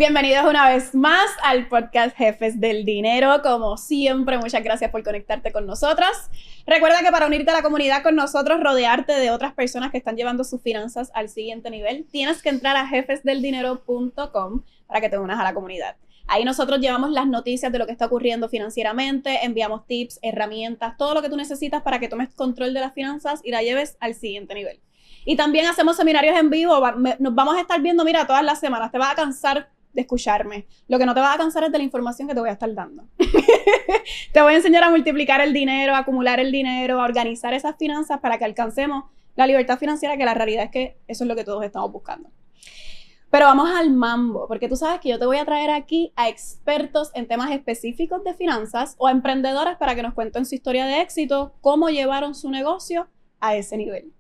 Bienvenidos una vez más al podcast Jefes del Dinero. Como siempre, muchas gracias por conectarte con nosotras. Recuerda que para unirte a la comunidad con nosotros, rodearte de otras personas que están llevando sus finanzas al siguiente nivel, tienes que entrar a jefesdeldinero.com para que te unas a la comunidad. Ahí nosotros llevamos las noticias de lo que está ocurriendo financieramente, enviamos tips, herramientas, todo lo que tú necesitas para que tomes control de las finanzas y la lleves al siguiente nivel. Y también hacemos seminarios en vivo, nos vamos a estar viendo, mira, todas las semanas. Te vas a cansar de escucharme. Lo que no te vas a cansar es de la información que te voy a estar dando. Te voy a enseñar a multiplicar el dinero, a acumular el dinero, a organizar esas finanzas para que alcancemos la libertad financiera, que la realidad es que eso es lo que todos estamos buscando. Pero vamos al mambo, porque tú sabes que yo te voy a traer aquí a expertos en temas específicos de finanzas o a emprendedores para que nos cuenten su historia de éxito, cómo llevaron su negocio a ese nivel.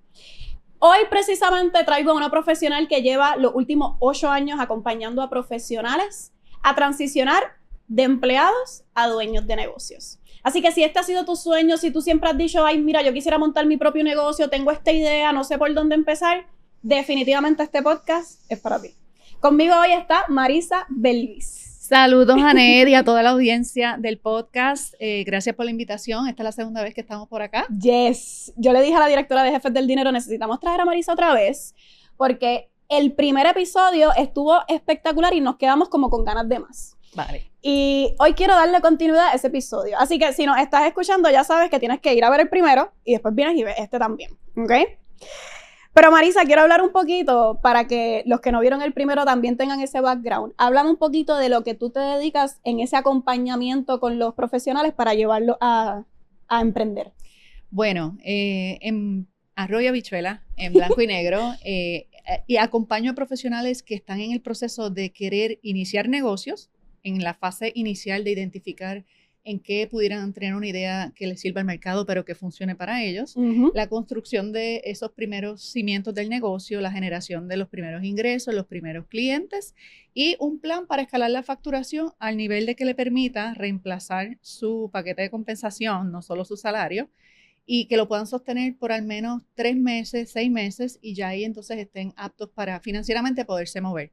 Hoy precisamente traigo a una profesional que lleva los últimos 8 años acompañando a profesionales a transicionar de empleados a dueños de negocios. Así que si este ha sido tu sueño, si tú siempre has dicho, ay, mira, yo quisiera montar mi propio negocio, tengo esta idea, no sé por dónde empezar, definitivamente este podcast es para ti. Conmigo hoy está Marisa Belvis. Saludos, Anet, y a toda la audiencia del podcast. Gracias por la invitación. Esta es la segunda vez que estamos por acá. Yes. Yo le dije a la directora de Jefes del Dinero, necesitamos traer a Marisa otra vez, porque el primer episodio estuvo espectacular y nos quedamos como con ganas de más. Vale. Y hoy quiero darle continuidad a ese episodio. Así que si nos estás escuchando, ya sabes que tienes que ir a ver el primero y después vienes y ves este también. ¿Ok? Pero Marisa, quiero hablar un poquito para que los que no vieron el primero también tengan ese background. Háblame un poquito de lo que tú te dedicas en ese acompañamiento con los profesionales para llevarlos a emprender. Bueno, en Arroyo Habichuela, en blanco y negro, y acompaño a profesionales que están en el proceso de querer iniciar negocios, en la fase inicial de identificar en qué pudieran tener una idea que les sirva al mercado, pero que funcione para ellos, la construcción de esos primeros cimientos del negocio, la generación de los primeros ingresos, los primeros clientes y un plan para escalar la facturación al nivel de que le permita reemplazar su paquete de compensación, no solo su salario, y que lo puedan sostener por al menos 3 meses, 6 meses y ya ahí entonces estén aptos para financieramente poderse mover.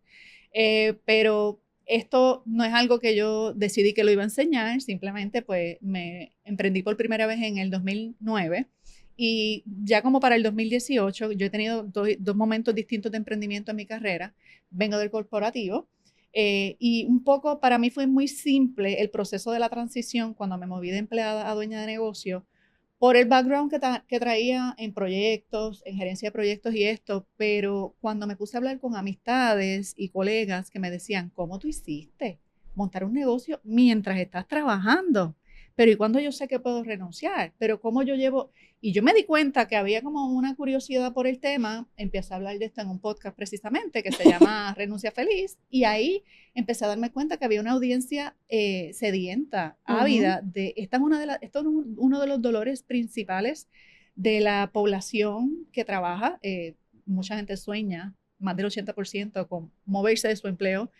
Pero esto no es algo que yo decidí que lo iba a enseñar, simplemente pues me emprendí por primera vez en el 2009 y ya como para el 2018 yo he tenido dos momentos distintos de emprendimiento en mi carrera. Vengo del corporativo y un poco para mí fue muy simple el proceso de la transición cuando me moví de empleada a dueña de negocio por el background que traía en proyectos, en gerencia de proyectos y esto, pero cuando me puse a hablar con amistades y colegas que me decían, ¿cómo tú hiciste montar un negocio mientras estás trabajando? Pero ¿y cuándo yo sé que puedo renunciar? Pero ¿cómo yo llevo? Y yo me di cuenta que había como una curiosidad por el tema, empecé a hablar de esto en un podcast precisamente que se llama Renuncia Feliz, y ahí empecé a darme cuenta que había una audiencia sedienta, ávida, de, esto es uno de los dolores principales de la población que trabaja. Mucha gente sueña, más del 80%, con moverse de su empleo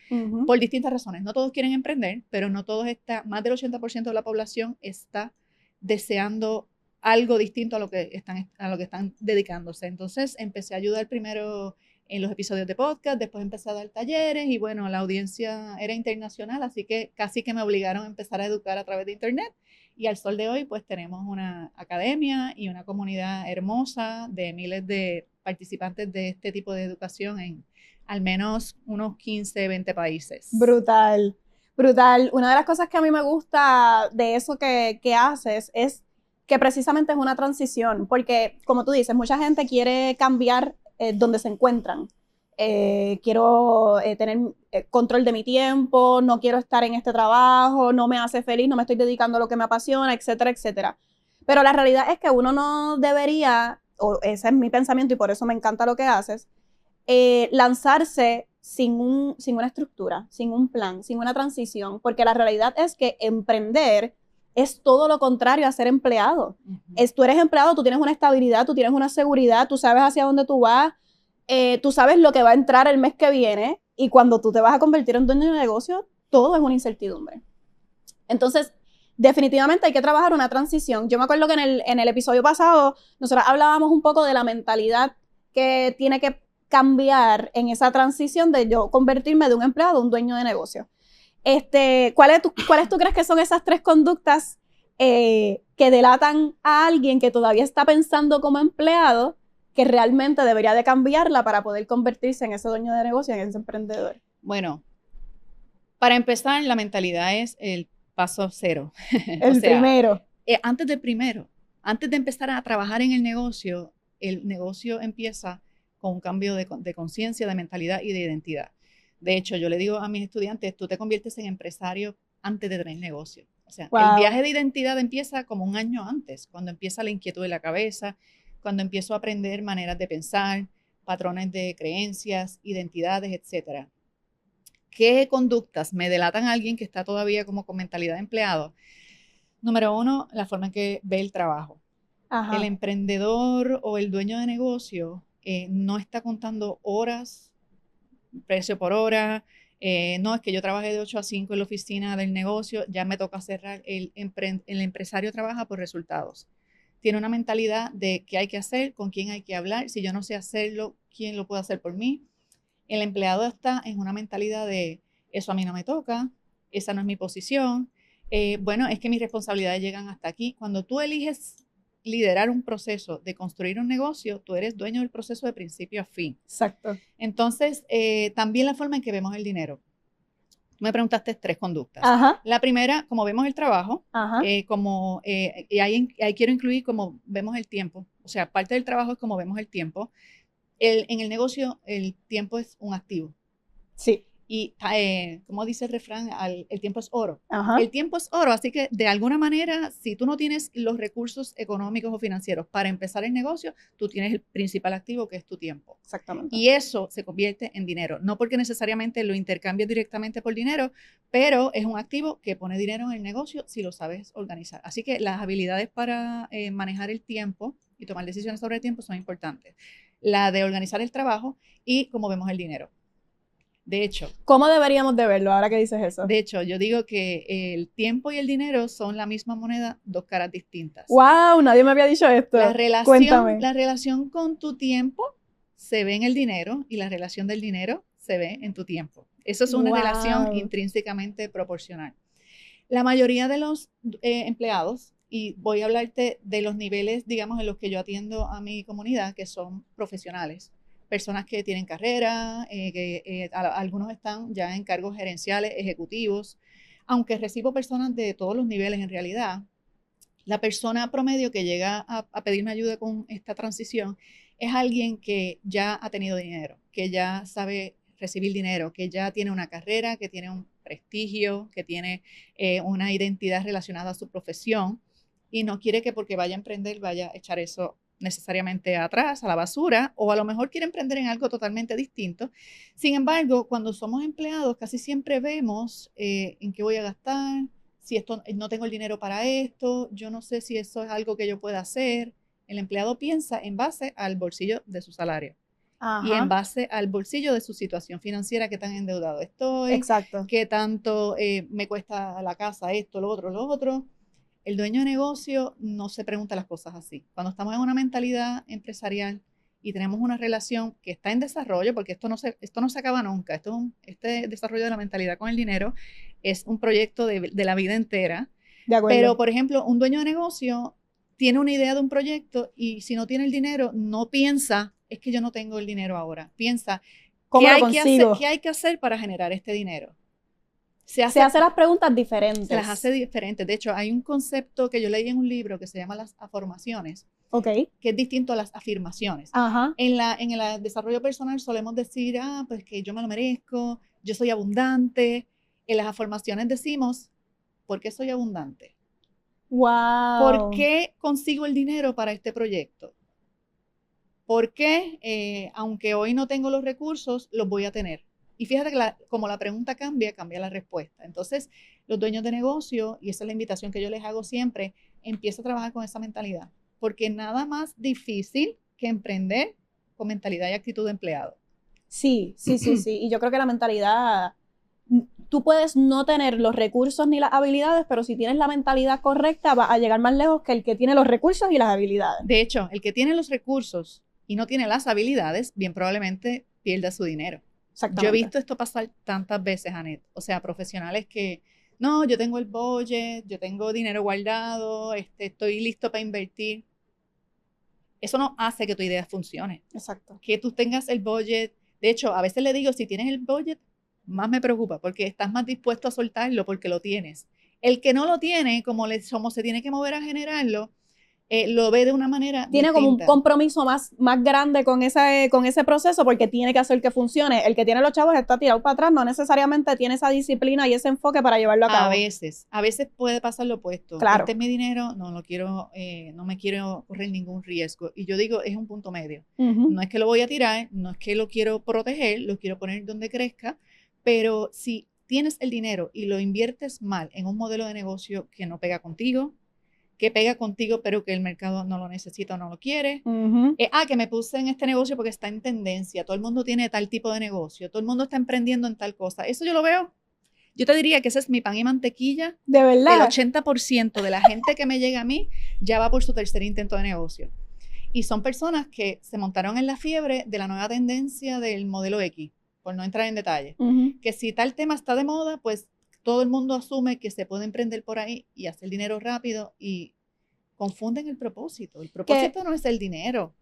por distintas razones. No todos quieren emprender, pero no todos más del 80% de la población está deseando algo distinto a lo que están dedicándose. Entonces empecé a ayudar primero en los episodios de podcast, después empecé a dar talleres y bueno, la audiencia era internacional, así que casi que me obligaron a empezar a educar a través de internet y al sol de hoy pues tenemos una academia y una comunidad hermosa de miles de participantes de este tipo de educación en al menos unos 15, 20 países. Brutal, brutal. Una de las cosas que a mí me gusta de eso que haces es que precisamente es una transición, porque como tú dices, mucha gente quiere cambiar donde se encuentran. Quiero tener control de mi tiempo, no quiero estar en este trabajo, no me hace feliz, no me estoy dedicando a lo que me apasiona, etcétera, etcétera. Pero la realidad es que uno no debería, o ese es mi pensamiento y por eso me encanta lo que haces, lanzarse sin una estructura, sin un plan, sin una transición, porque la realidad es que emprender es todo lo contrario a ser empleado. Tú eres empleado, tú tienes una estabilidad, tú tienes una seguridad, tú sabes hacia dónde tú vas, tú sabes lo que va a entrar el mes que viene, y cuando tú te vas a convertir en dueño de negocio, todo es una incertidumbre. Entonces, definitivamente hay que trabajar una transición. Yo me acuerdo que en el episodio pasado nosotros hablábamos un poco de la mentalidad que tiene que cambiar en esa transición de yo convertirme de un empleado a un dueño de negocio. ¿Cuáles tú crees que son esas 3 conductas que delatan a alguien que todavía está pensando como empleado, que realmente debería de cambiarla para poder convertirse en ese dueño de negocio, en ese emprendedor? Bueno, para empezar, la mentalidad es el paso 0. El primero. Antes del primero, antes de empezar a trabajar en el negocio empieza con un cambio de conciencia, de mentalidad y de identidad. De hecho, yo le digo a mis estudiantes, tú te conviertes en empresario antes de tener negocio. O sea, el viaje de identidad empieza como un año antes, cuando empieza la inquietud de la cabeza, cuando empiezo a aprender maneras de pensar, patrones de creencias, identidades, etc. ¿Qué conductas me delatan a alguien que está todavía como con mentalidad de empleado? Número 1, la forma en que ve el trabajo. Ajá. El emprendedor o el dueño de negocio no está contando horas, precio por hora. No, es que yo trabajé de 8 a 5 en la oficina del negocio, ya me toca cerrar. El empresario trabaja por resultados. Tiene una mentalidad de qué hay que hacer, con quién hay que hablar. Si yo no sé hacerlo, ¿quién lo puede hacer por mí? El empleado está en una mentalidad de eso a mí no me toca, esa no es mi posición. Bueno, es que mis responsabilidades llegan hasta aquí. Cuando tú eliges liderar un proceso de construir un negocio, tú eres dueño del proceso de principio a fin. Exacto. Entonces, también la forma en que vemos el dinero. Me preguntaste 3 conductas. Ajá. La primera, como vemos el trabajo, y ahí quiero incluir cómo vemos el tiempo. O sea, parte del trabajo es cómo vemos el tiempo. En el negocio, el tiempo es un activo. Sí. Y como dice el refrán, el tiempo es oro. Ajá. El tiempo es oro, así que de alguna manera, si tú no tienes los recursos económicos o financieros para empezar el negocio, tú tienes el principal activo, que es tu tiempo. Exactamente. Y eso se convierte en dinero. No porque necesariamente lo intercambies directamente por dinero, pero es un activo que pone dinero en el negocio si lo sabes organizar. Así que las habilidades para manejar el tiempo y tomar decisiones sobre el tiempo son importantes. La de organizar el trabajo y cómo vemos el dinero. De hecho, ¿cómo deberíamos de verlo ahora que dices eso? De hecho, yo digo que el tiempo y el dinero son la misma moneda, 2 caras distintas. ¡Wow! Nadie me había dicho esto. Cuéntame. La relación con tu tiempo se ve en el dinero y la relación del dinero se ve en tu tiempo. Eso es una relación intrínsecamente proporcional. La mayoría de los empleados, y voy a hablarte de los niveles, digamos, en los que yo atiendo a mi comunidad, que son profesionales. Personas que tienen carrera, algunos están ya en cargos gerenciales, ejecutivos, aunque recibo personas de todos los niveles en realidad. La persona promedio que llega a pedirme ayuda con esta transición es alguien que ya ha tenido dinero, que ya sabe recibir dinero, que ya tiene una carrera, que tiene un prestigio, que tiene una identidad relacionada a su profesión y no quiere que porque vaya a emprender vaya a echar eso necesariamente atrás, a la basura, o a lo mejor quiere emprender en algo totalmente distinto. Sin embargo, cuando somos empleados, casi siempre vemos en qué voy a gastar, si esto no tengo el dinero para esto, yo no sé si eso es algo que yo pueda hacer. El empleado piensa en base al bolsillo de su salario. Ajá. Y en base al bolsillo de su situación financiera, qué tan endeudado estoy, exacto, qué tanto me cuesta la casa, esto, lo otro. El dueño de negocio no se pregunta las cosas así. Cuando estamos en una mentalidad empresarial y tenemos una relación que está en desarrollo, porque esto no se acaba nunca, este desarrollo de la mentalidad con el dinero es un proyecto de la vida entera. De acuerdo. Pero, por ejemplo, un dueño de negocio tiene una idea de un proyecto y si no tiene el dinero, no piensa, es que yo no tengo el dinero ahora. Piensa, ¿qué hay que hacer para generar este dinero? Se hace las preguntas diferentes. Se las hace diferentes. De hecho, hay un concepto que yo leí en un libro que se llama las afirmaciones, que es distinto a las afirmaciones. Ajá. En el desarrollo personal solemos decir, pues que yo me lo merezco, yo soy abundante. En las afirmaciones decimos, ¿por qué soy abundante? Wow. ¿Por qué consigo el dinero para este proyecto? ¿Por qué, aunque hoy no tengo los recursos, los voy a tener? Y fíjate que como la pregunta cambia la respuesta. Entonces, los dueños de negocio, y esa es la invitación que yo les hago siempre, empieza a trabajar con esa mentalidad. Porque nada más difícil que emprender con mentalidad y actitud de empleado. Sí. Y yo creo que la mentalidad, tú puedes no tener los recursos ni las habilidades, pero si tienes la mentalidad correcta, vas a llegar más lejos que el que tiene los recursos y las habilidades. De hecho, el que tiene los recursos y no tiene las habilidades, bien probablemente pierda su dinero. Exactamente. Yo he visto esto pasar tantas veces, Anet. O sea, profesionales que, no, yo tengo el budget, yo tengo dinero guardado, estoy listo para invertir. Eso no hace que tu idea funcione. Exacto. Que tú tengas el budget. De hecho, a veces le digo, si tienes el budget, más me preocupa, porque estás más dispuesto a soltarlo porque lo tienes. El que no lo tiene, como se tiene que mover a generarlo, lo ve de una manera tiene distinta. como un compromiso más grande con ese proceso porque tiene que hacer que funcione. El que tiene los chavos está tirado para atrás, no necesariamente tiene esa disciplina y ese enfoque para llevarlo a cabo. A veces puede pasar lo opuesto. Claro. Este es mi dinero, no lo quiero, no me quiero correr ningún riesgo. Y yo digo, es un punto medio. No es que lo voy a tirar, no es que lo quiero proteger, lo quiero poner donde crezca, pero si tienes el dinero y lo inviertes mal en un modelo de negocio que no pega contigo, que pega contigo, pero que el mercado no lo necesita o no lo quiere. Que me puse en este negocio porque está en tendencia. Todo el mundo tiene tal tipo de negocio. Todo el mundo está emprendiendo en tal cosa. Eso yo lo veo. Yo te diría que ese es mi pan y mantequilla. ¿De verdad? El 80% de la gente que me llega a mí ya va por su tercer intento de negocio. Y son personas que se montaron en la fiebre de la nueva tendencia del modelo X, por no entrar en detalle. Que si tal tema está de moda, pues todo el mundo asume que se puede emprender por ahí y hacer dinero rápido y confunden el propósito. El propósito no es el dinero.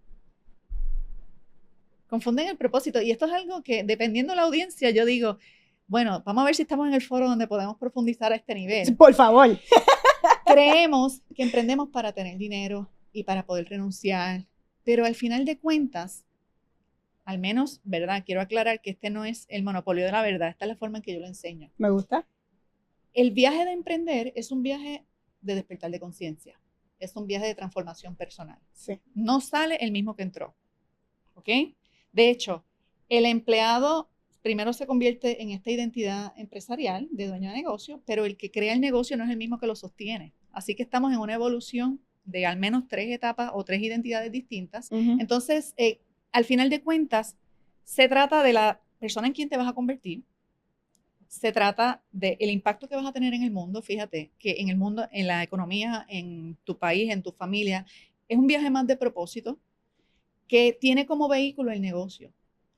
Confunden el propósito. Y esto es algo que, dependiendo de la audiencia, yo digo, bueno, vamos a ver si estamos en el foro donde podemos profundizar a este nivel. Por favor. Creemos que emprendemos para tener dinero y para poder renunciar, pero al final de cuentas, al menos, ¿verdad? Quiero aclarar que este no es el monopolio de la verdad. Esta es la forma en que yo lo enseño. Me gusta. El viaje de emprender es un viaje de despertar de conciencia. Es un viaje de transformación personal. Sí. No sale el mismo que entró. ¿Ok? De hecho, el empleado primero se convierte en esta identidad empresarial de dueño de negocio, pero el que crea el negocio no es el mismo que lo sostiene. Así que estamos en una evolución de al menos 3 etapas o 3 identidades distintas. Entonces, al final de cuentas, se trata de la persona en quien te vas a convertir. Se trata del impacto que vas a tener en el mundo. Fíjate que en el mundo, en la economía, en tu país, en tu familia, es un viaje más de propósito que tiene como vehículo el negocio.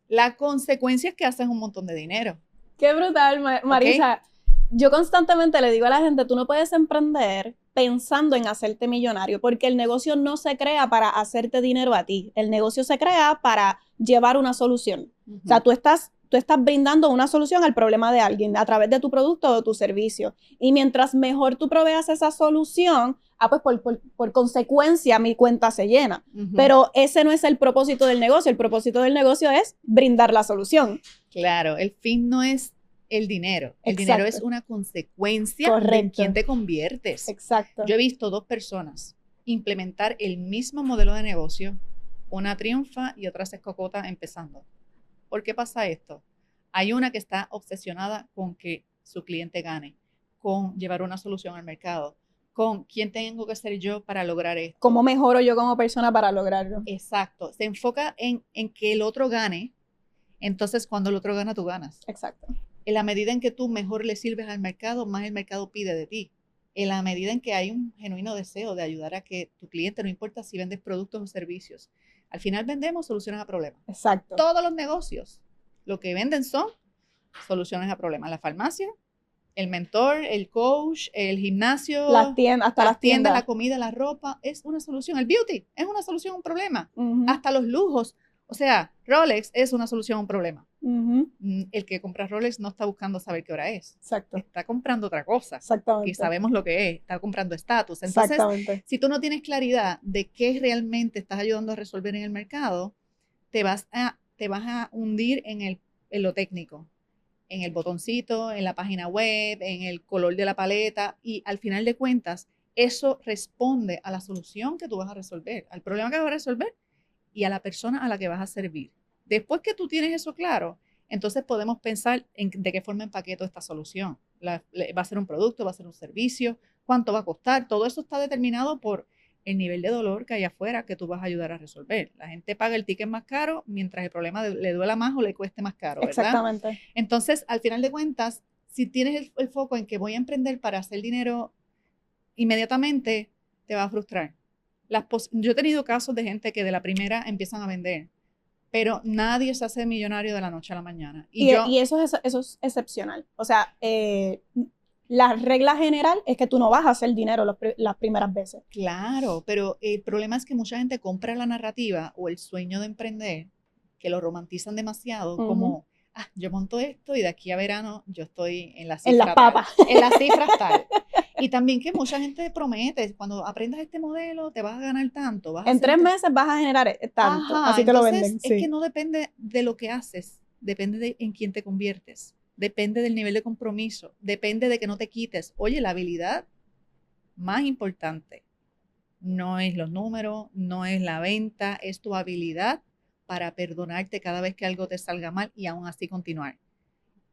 La consecuencia es que haces un montón de dinero. Qué brutal, Marisa. ¿Okay? Yo constantemente le digo a la gente, tú no puedes emprender pensando en hacerte millonario, porque el negocio no se crea para hacerte dinero a ti. El negocio se crea para llevar una solución. O sea, tú estás brindando una solución al problema de alguien a través de tu producto o de tu servicio. Y mientras mejor tú proveas esa solución, pues por consecuencia mi cuenta se llena. Pero ese no es el propósito del negocio. El propósito del negocio es brindar la solución. Claro, el fin no es el dinero. El dinero es una consecuencia de en quién te conviertes. Exacto. Yo he visto 2 personas implementar el mismo modelo de negocio. Una triunfa y otra se escocota empezando. ¿Por qué pasa esto? Hay una que está obsesionada con que su cliente gane, con llevar una solución al mercado, con quién tengo que ser yo para lograr esto. ¿Cómo mejoro yo como persona para lograrlo? Exacto. Se enfoca en que el otro gane. Entonces, cuando el otro gana, tú ganas. Exacto. En la medida en que tú mejor le sirves al mercado, más el mercado pide de ti. En la medida en que hay un genuino deseo de ayudar a que tu cliente, no importa si vendes productos o servicios, al final vendemos soluciones a problemas. Exacto. Todos los negocios lo que venden son soluciones a problemas. La farmacia, el mentor, el coach, el gimnasio, las tiendas, hasta las tiendas, la comida, la ropa, es una solución. El beauty es una solución a un problema. Hasta los lujos. O sea, Rolex es una solución a un problema. El que compra Rolex no está buscando saber qué hora es. Exacto. Está comprando otra cosa. Exactamente. Que sabemos lo que es. Está comprando estatus. Entonces, si tú no tienes claridad de qué realmente estás ayudando a resolver en el mercado, te vas a hundir en lo técnico, en el botoncito, en la página web, en el color de la paleta, y al final de cuentas, eso responde a la solución que tú vas a resolver, al problema que vas a resolver y a la persona a la que vas a servir. Después que tú tienes eso claro, entonces podemos pensar en de qué forma empaqueto esta solución. ¿Va a ser un producto? ¿Va a ser un servicio? ¿Cuánto va a costar? Todo eso está determinado por el nivel de dolor que hay afuera que tú vas a ayudar a resolver. La gente paga el ticket más caro mientras el problema le duela más o le cueste más caro, ¿verdad? Exactamente. Entonces, al final de cuentas, si tienes el foco en que voy a emprender para hacer dinero inmediatamente, te va a frustrar. Yo he tenido casos de gente que de la primera empiezan a vender, pero nadie se hace millonario de la noche a la mañana. Y eso es excepcional. O sea, la regla general es que tú no vas a hacer dinero las primeras veces. Claro, pero el problema es que mucha gente compra la narrativa o el sueño de emprender, que lo romantizan demasiado, como, yo monto esto y de aquí a verano yo estoy en la cifra en las papas. En las cifras tal. Y también que mucha gente promete, cuando aprendas este modelo te vas a ganar tanto. En 3 meses vas a generar tanto, así te lo venden. Es que no depende de lo que haces, depende de en quién te conviertes, depende del nivel de compromiso, depende de que no te quites. Oye, la habilidad más importante no es los números, no es la venta, es tu habilidad para perdonarte cada vez que algo te salga mal y aún así continuar.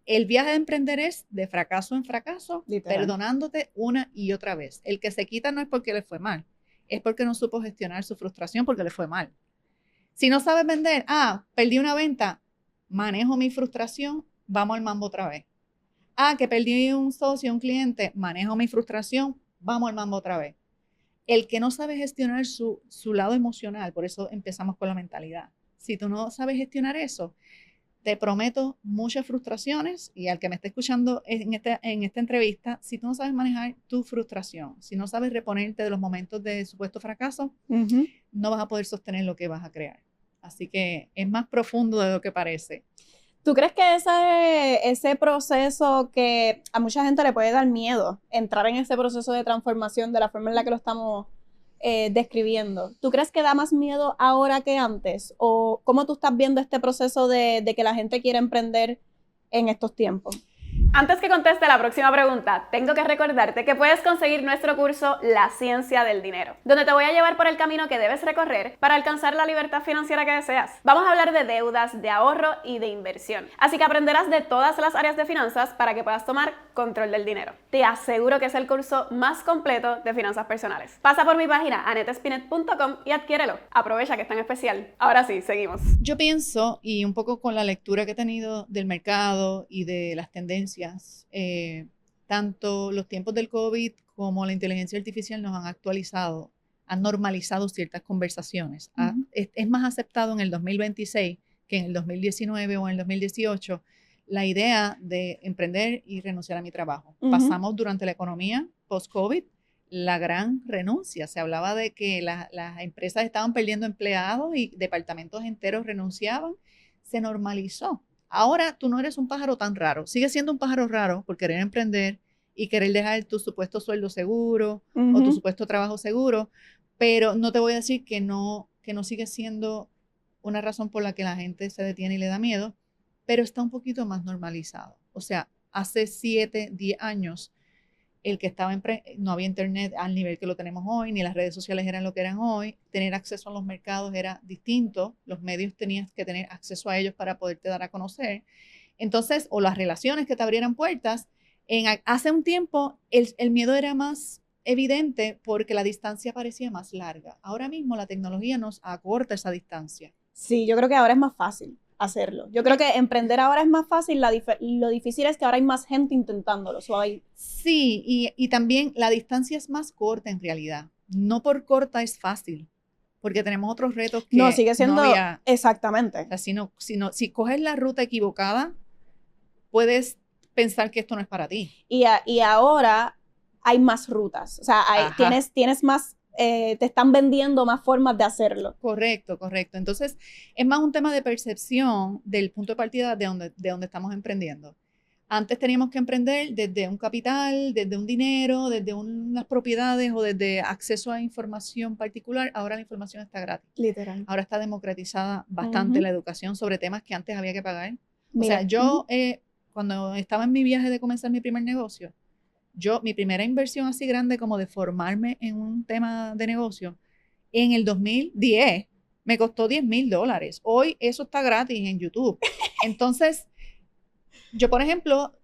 El viaje de emprender es de fracaso en fracaso, literal, perdonándote una y otra vez. El que se quita no es porque le fue mal, es porque no supo gestionar su frustración porque le fue mal. Si no sabes vender, perdí una venta, manejo mi frustración, vamos al mambo otra vez. Que perdí un socio, un cliente, manejo mi frustración, vamos al mambo otra vez. El que no sabe gestionar su lado emocional, por eso empezamos con la mentalidad. Si tú no sabes gestionar eso, te prometo muchas frustraciones, y al que me esté escuchando en esta entrevista, si tú no sabes manejar tu frustración, si no sabes reponerte de los momentos de supuesto fracaso, no vas a poder sostener lo que vas a crear. Así que es más profundo de lo que parece. ¿Tú crees que ese proceso que a mucha gente le puede dar miedo, entrar en ese proceso de transformación de la forma en la que lo estamos describiendo, ¿tú crees que da más miedo ahora que antes? ¿O cómo tú estás viendo este proceso de que la gente quiere emprender en estos tiempos? Antes que conteste la próxima pregunta, tengo que recordarte que puedes conseguir nuestro curso La Ciencia del Dinero, donde te voy a llevar por el camino que debes recorrer para alcanzar la libertad financiera que deseas. Vamos a hablar de deudas, de ahorro y de inversión. Así que aprenderás de todas las áreas de finanzas para que puedas tomar control del dinero. Te aseguro que es el curso más completo de finanzas personales. Pasa por mi página anettespinet.com y adquiérelo. Aprovecha que está en especial. Ahora sí, seguimos. Yo pienso, y un poco con la lectura que he tenido del mercado y de las tendencias, tanto los tiempos del COVID como la inteligencia artificial nos han actualizado, han normalizado ciertas conversaciones. Es más aceptado en el 2026 que en el 2019 o en el 2018 la idea de emprender y renunciar a mi trabajo. Pasamos durante la economía post-COVID la gran renuncia. Se hablaba de que las empresas estaban perdiendo empleados y departamentos enteros renunciaban. Se normalizó. Ahora tú no eres un pájaro tan raro. Sigues siendo un pájaro raro por querer emprender y querer dejar tu supuesto sueldo seguro o tu supuesto trabajo seguro, pero no te voy a decir que no sigue siendo una razón por la que la gente se detiene y le da miedo, pero está un poquito más normalizado. O sea, hace 7, 10 años el que estaba no había internet al nivel que lo tenemos hoy, ni las redes sociales eran lo que eran hoy, tener acceso a los mercados era distinto, los medios tenías que tener acceso a ellos para poderte dar a conocer, entonces, o las relaciones que te abrieran puertas. Hace un tiempo el miedo era más evidente porque la distancia parecía más larga. Ahora mismo la tecnología nos acorta esa distancia. Sí, yo creo que ahora es más fácil hacerlo. Yo creo que emprender ahora es más fácil, lo difícil es que ahora hay más gente intentándolo. Sí, y también la distancia es más corta en realidad. No por corta es fácil, porque tenemos otros retos que no, sigue siendo, no había. Exactamente. O sea, si coges la ruta equivocada, puedes pensar que esto no es para ti. Y ahora hay más rutas, o sea, tienes más, te están vendiendo más formas de hacerlo. Correcto. Entonces, es más un tema de percepción del punto de partida de donde estamos emprendiendo. Antes teníamos que emprender desde un capital, desde un dinero, desde unas propiedades o desde acceso a información particular. Ahora la información está gratis. Literal. Ahora está democratizada bastante la educación sobre temas que antes había que pagar. Mira, o sea, yo cuando estaba en mi viaje de comenzar mi primer negocio, mi primera inversión así grande como de formarme en un tema de negocio, en el 2010 me costó $10,000. Hoy eso está gratis en YouTube. Entonces, yo, por ejemplo,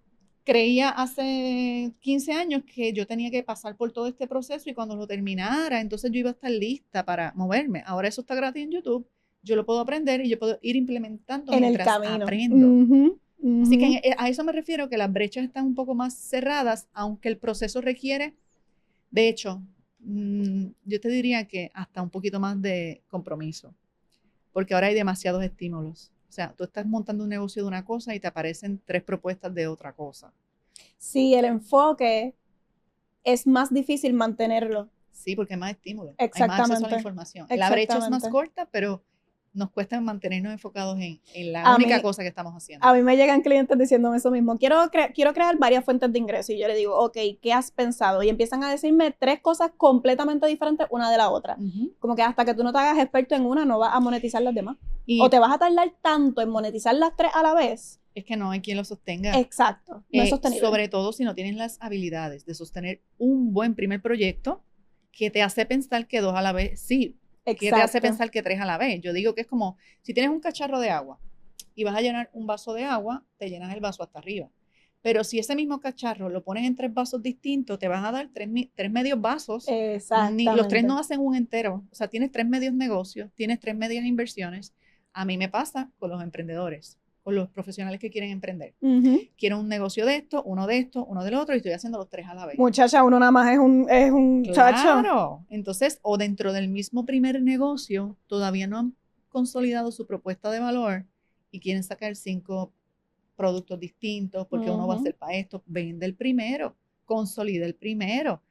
creía hace 15 años que yo tenía que pasar por todo este proceso y cuando lo terminara, entonces yo iba a estar lista para moverme. Ahora eso está gratis en YouTube. Yo lo puedo aprender y yo puedo ir implementando en mientras el camino. Aprendo. Así que a eso me refiero, que las brechas están un poco más cerradas, aunque el proceso requiere, de hecho, Yo te diría que hasta un poquito más de compromiso, porque ahora hay demasiados estímulos. O sea, tú estás montando un negocio de una cosa y te aparecen 3 propuestas de otra cosa. Sí, el enfoque es más difícil mantenerlo. Sí, porque hay más estímulos, hay más Exactamente. acceso a la información. La brecha es más corta, pero nos cuesta mantenernos enfocados en la única cosa que estamos haciendo. A mí me llegan clientes diciéndome eso mismo. Quiero crear varias fuentes de ingreso. Y yo le digo, ok, ¿qué has pensado? Y empiezan a decirme 3 cosas completamente diferentes una de la otra. Como que hasta que tú no te hagas experto en una, no vas a monetizar las demás. O te vas a tardar tanto en monetizar las 3 a la vez. Es que no hay quien lo sostenga. Exacto, no es sostenible. Sobre todo si no tienes las habilidades de sostener un buen primer proyecto que te hace pensar que 2 a la vez, sí. Exacto. Que te hace pensar que 3 a la vez. Yo digo que es como, si tienes un cacharro de agua y vas a llenar un vaso de agua, te llenas el vaso hasta arriba. Pero si ese mismo cacharro lo pones en 3 vasos distintos, te vas a dar 3 medios vasos. Exactamente. Los 3 no hacen un entero. O sea, tienes 3 medios negocios, tienes 3 medias inversiones. A mí me pasa con los emprendedores, con los profesionales que quieren emprender. Quiero un negocio de esto, uno del otro, y estoy haciendo los 3 a la vez. Muchacha, uno nada más es un chacho. Claro. Entonces, o dentro del mismo primer negocio, todavía no han consolidado su propuesta de valor y quieren sacar 5 productos distintos porque uno va a hacer para esto. Vende el primero, consolida el primero.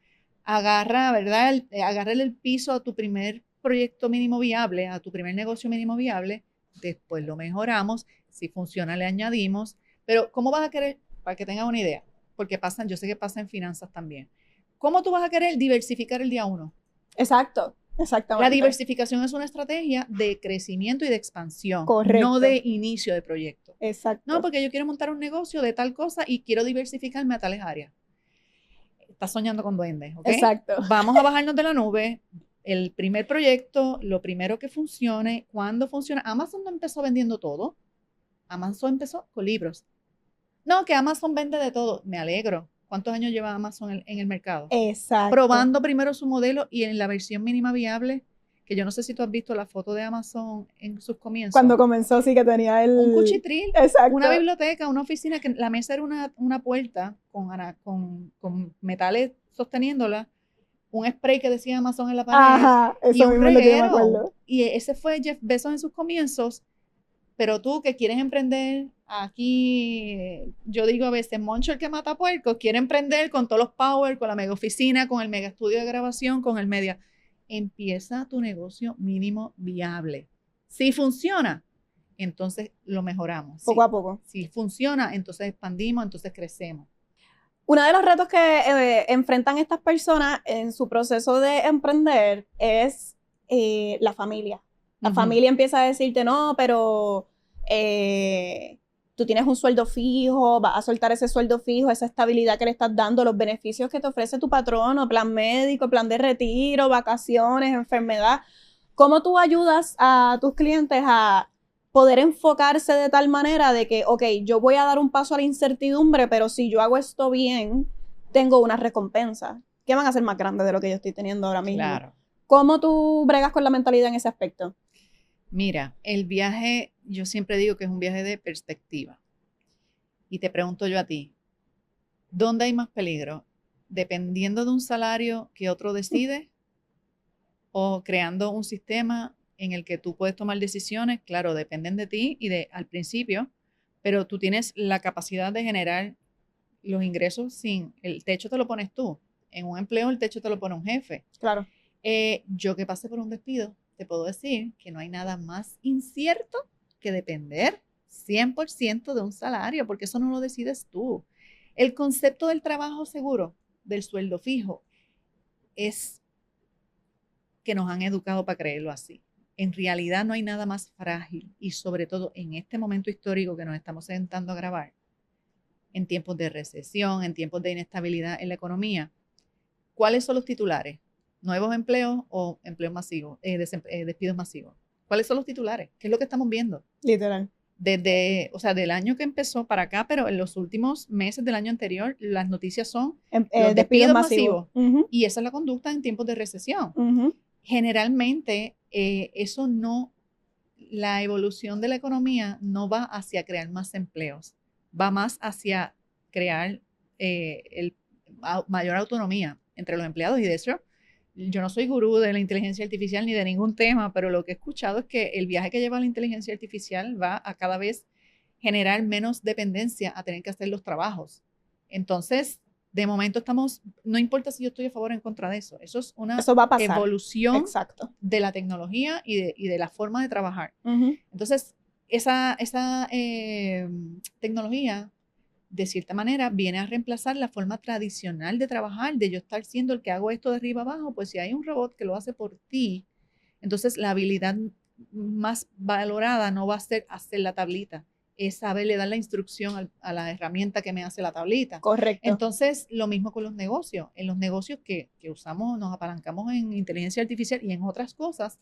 Agarra, ¿verdad? Agárrale el piso a tu primer proyecto mínimo viable, a tu primer negocio mínimo viable. Después lo mejoramos. Si funciona, le añadimos. Pero, ¿cómo vas a querer? Para que tengas una idea, porque yo sé que pasa en finanzas también. ¿Cómo tú vas a querer diversificar el día 1? Exacto, exactamente. La diversificación es una estrategia de crecimiento y de expansión. Correcto. No de inicio de proyecto. Exacto. No, porque yo quiero montar un negocio de tal cosa y quiero diversificarme a tales áreas. Estás soñando con duendes, ¿ok? Exacto. Vamos a bajarnos de la nube. El primer proyecto, lo primero que funcione, ¿cuándo funciona? Amazon no empezó vendiendo todo. Amazon empezó con libros. No, que Amazon vende de todo. Me alegro. ¿Cuántos años lleva Amazon en el mercado? Exacto. Probando primero su modelo y en la versión mínima viable, que yo no sé si tú has visto la foto de Amazon en sus comienzos. Cuando comenzó sí que tenía un cuchitril, exacto, una biblioteca, una oficina, que la mesa era una puerta con metales sosteniéndola, un spray que decía Amazon en la pared. Ajá, eso y un mismo es lo que yo me reguero. acuerdo. Y ese fue Jeff Bezos en sus comienzos. Pero tú que quieres emprender, aquí yo digo a veces, Moncho el que mata puercos, quiere emprender con todos los power, con la mega oficina, con el mega estudio de grabación, con el media. Empieza tu negocio mínimo viable. Si funciona, entonces lo mejoramos. Poco a poco. Si funciona, entonces expandimos, entonces crecemos. Uno de los retos que enfrentan estas personas en su proceso de emprender es la familia. La familia empieza a decirte, no, pero tú tienes un sueldo fijo, vas a soltar ese sueldo fijo, esa estabilidad que le estás dando, los beneficios que te ofrece tu patrono, plan médico, plan de retiro, vacaciones, enfermedad. ¿Cómo tú ayudas a tus clientes a poder enfocarse de tal manera de que, ok, yo voy a dar un paso a la incertidumbre, pero si yo hago esto bien, tengo una recompensa que van a ser más grandes de lo que yo estoy teniendo ahora mismo? Claro. ¿Cómo tú bregas con la mentalidad en ese aspecto? Mira, el viaje, yo siempre digo que es un viaje de perspectiva. Y te pregunto yo a ti, ¿dónde hay más peligro? ¿Dependiendo de un salario que otro decide? ¿O creando un sistema en el que tú puedes tomar decisiones? Claro, dependen de ti y al principio, pero tú tienes la capacidad de generar los ingresos sin, el techo te lo pones tú. En un empleo el techo te lo pone un jefe. Claro. Yo que pasé por un despido, te puedo decir que no hay nada más incierto que depender 100% de un salario, porque eso no lo decides tú. El concepto del trabajo seguro, del sueldo fijo, es que nos han educado para creerlo así. En realidad no hay nada más frágil y sobre todo en este momento histórico que nos estamos sentando a grabar, en tiempos de recesión, en tiempos de inestabilidad en la economía. ¿Cuáles son los titulares? ¿Nuevos empleos o empleos masivos, despidos masivos? ¿Cuáles son los titulares? ¿Qué es lo que estamos viendo? Literal. Del año que empezó para acá, pero en los últimos meses del año anterior, las noticias son los despidos masivos. Y esa es la conducta en tiempos de recesión. Generalmente, la evolución de la economía no va hacia crear más empleos, va más hacia crear mayor autonomía entre los empleados y de hecho yo no soy gurú de la inteligencia artificial ni de ningún tema, pero lo que he escuchado es que el viaje que lleva la inteligencia artificial va a cada vez generar menos dependencia a tener que hacer los trabajos. Entonces, de momento no importa si yo estoy a favor o en contra de eso. Eso es una Eso va a pasar. evolución Exacto. de la tecnología y de la forma de trabajar. Uh-huh. Entonces, esa tecnología, de cierta manera, viene a reemplazar la forma tradicional de trabajar, de yo estar siendo el que hago esto de arriba abajo. Pues si hay un robot que lo hace por ti, entonces la habilidad más valorada no va a ser hacer la tablita, es saberle dar la instrucción a la herramienta que me hace la tablita. Correcto. Entonces, lo mismo con los negocios. En los negocios que usamos, nos apalancamos en inteligencia artificial y en otras cosas,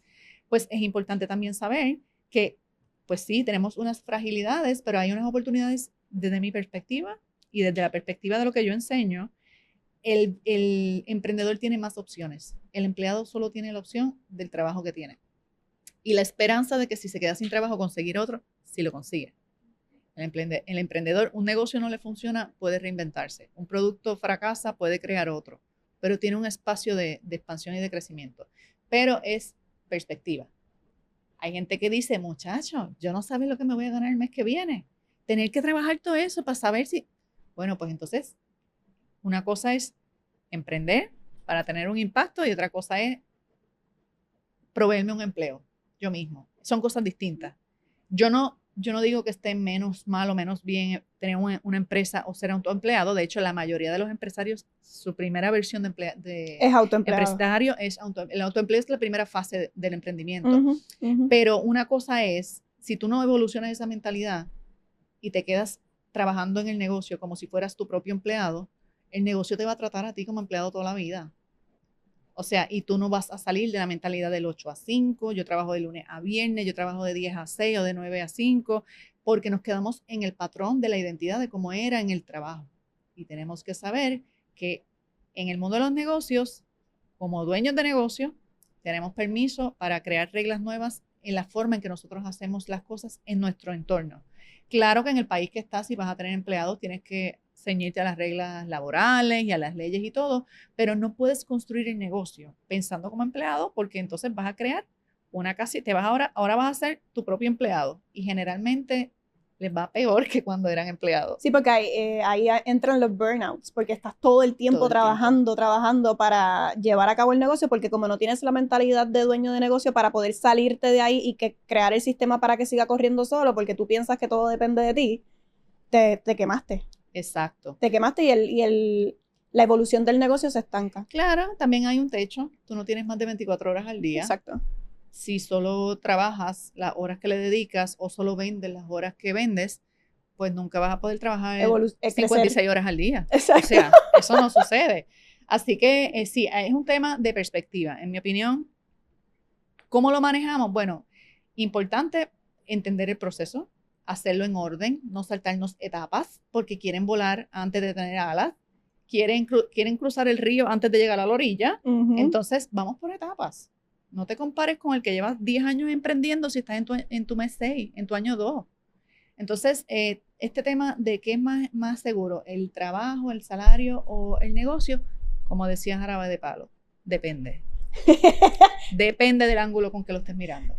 pues es importante también saber que, pues sí, tenemos unas fragilidades, pero hay unas oportunidades desde mi perspectiva y desde la perspectiva de lo que yo enseño. El emprendedor tiene más opciones. El empleado solo tiene la opción del trabajo que tiene. Y la esperanza de que si se queda sin trabajo, conseguir otro, si lo consigue. El emprendedor, un negocio no le funciona, puede reinventarse. Un producto fracasa, puede crear otro. Pero tiene un espacio de expansión y de crecimiento. Pero es perspectiva. Hay gente que dice, muchacho, yo no sé lo que me voy a ganar el mes que viene. Tener que trabajar todo eso para saber si... Bueno, pues entonces, una cosa es emprender para tener un impacto y otra cosa es proveerme un empleo yo mismo. Son cosas distintas. Yo no digo que esté menos mal o menos bien tener una empresa o ser autoempleado. De hecho, la mayoría de los empresarios, su primera versión es autoempleado. Empresario es el autoempleo es la primera fase del emprendimiento. Uh-huh, uh-huh. Pero una cosa es, si tú no evolucionas esa mentalidad y te quedas trabajando en el negocio como si fueras tu propio empleado, el negocio te va a tratar a ti como empleado toda la vida. O sea, y tú no vas a salir de la mentalidad del 8 a 5, yo trabajo de lunes a viernes, yo trabajo de 10 a 6 o de 9 a 5, porque nos quedamos en el patrón de la identidad de cómo era en el trabajo. Y tenemos que saber que en el mundo de los negocios, como dueños de negocio, tenemos permiso para crear reglas nuevas en la forma en que nosotros hacemos las cosas en nuestro entorno. Claro que en el país que estás, si vas a tener empleados, tienes que ceñirte a las reglas laborales y a las leyes y todo, pero no puedes construir el negocio pensando como empleado, porque entonces vas a crear una casi, ahora vas a ser tu propio empleado y generalmente les va peor que cuando eran empleados. Sí, porque ahí entran los burnouts, porque estás todo el tiempo trabajando para llevar a cabo el negocio, porque como no tienes la mentalidad de dueño de negocio para poder salirte de ahí y crear el sistema para que siga corriendo solo, porque tú piensas que todo depende de ti, te quemaste. Exacto. Te quemaste y la evolución del negocio se estanca. Claro, también hay un techo. Tú no tienes más de 24 horas al día. Exacto. Si solo trabajas las horas que le dedicas o solo vendes las horas que vendes, pues nunca vas a poder trabajar 56 horas al día. Exacto. O sea, eso no sucede. Así que sí, es un tema de perspectiva. En mi opinión, ¿cómo lo manejamos? Bueno, importante entender el proceso, hacerlo en orden, no saltarnos etapas, porque quieren volar antes de tener alas, quieren cruzar el río antes de llegar a la orilla. Uh-huh. Entonces, vamos por etapas. No te compares con el que llevas 10 años emprendiendo si estás en tu mes 6, en tu año 2. Entonces, este tema de qué es más seguro, el trabajo, el salario o el negocio, como decía Jarabe de Palo, depende. Depende del ángulo con que lo estés mirando.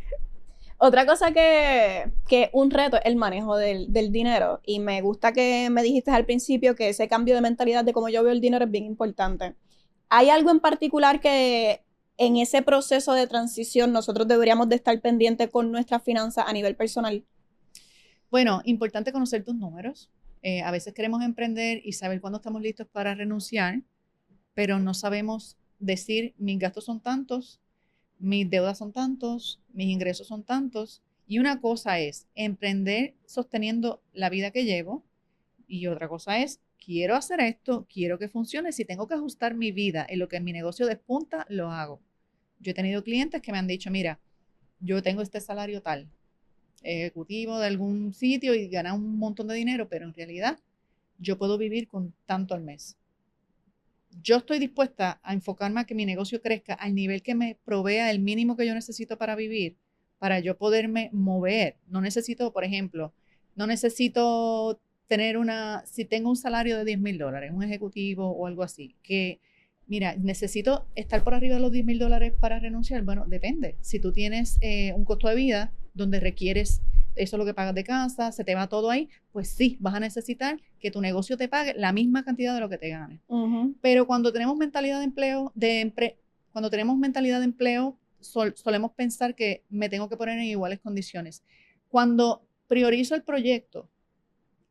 Otra cosa que un reto es el manejo del dinero, y me gusta que me dijiste al principio que ese cambio de mentalidad de cómo yo veo el dinero es bien importante. ¿Hay algo en particular que en ese proceso de transición nosotros deberíamos de estar pendientes con nuestras finanzas a nivel personal? Bueno, importante conocer tus números. A veces queremos emprender y saber cuándo estamos listos para renunciar, pero no sabemos decir mis gastos son tantos, mis deudas son tantos, mis ingresos son tantos. Y una cosa es emprender sosteniendo la vida que llevo y otra cosa es quiero hacer esto, quiero que funcione. Si tengo que ajustar mi vida en lo que mi negocio despunta, lo hago. Yo he tenido clientes que me han dicho, mira, yo tengo este salario tal, ejecutivo de algún sitio y gana un montón de dinero, pero en realidad yo puedo vivir con tanto al mes. Yo estoy dispuesta a enfocarme a que mi negocio crezca al nivel que me provea el mínimo que yo necesito para vivir, para yo poderme mover. No necesito, por ejemplo, tener si tengo un salario de $10,000, un ejecutivo o algo así, que Mira, necesito estar por arriba de los $10,000 para renunciar. Bueno, depende. Si tú tienes un costo de vida donde requieres eso es lo que pagas de casa, se te va todo ahí, pues sí, vas a necesitar que tu negocio te pague la misma cantidad de lo que te ganes. Pero cuando tenemos mentalidad de empleo, cuando tenemos mentalidad de empleo, solemos pensar que me tengo que poner en iguales condiciones. Cuando priorizo el proyecto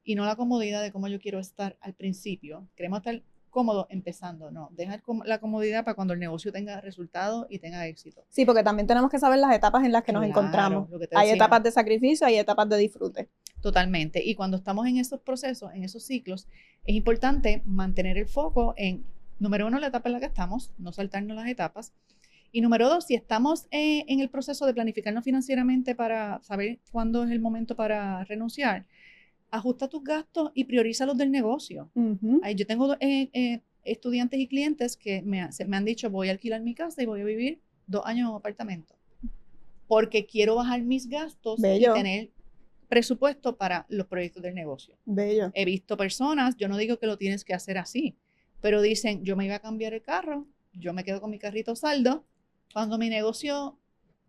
y no la comodidad de cómo yo quiero estar al principio, queremos estar cómodo empezando, no, dejar la comodidad para cuando el negocio tenga resultados y tenga éxito. Sí, porque también tenemos que saber las etapas en las que nos encontramos. Hay etapas de sacrificio, hay etapas de disfrute. Totalmente. Y cuando estamos en esos procesos, en esos ciclos, es importante mantener el foco en, número 1, la etapa en la que estamos, no saltarnos las etapas. Y número 2, si estamos en el proceso de planificarnos financieramente para saber cuándo es el momento para renunciar, ajusta tus gastos y prioriza los del negocio. Yo tengo estudiantes y clientes que me han dicho, voy a alquilar mi casa y voy a vivir 2 años en un apartamento. Porque quiero bajar mis gastos y tener presupuesto para los proyectos del negocio. Bello. He visto personas, yo no digo que lo tienes que hacer así, pero dicen, yo me iba a cambiar el carro, yo me quedo con mi carrito saldo, cuando mi negocio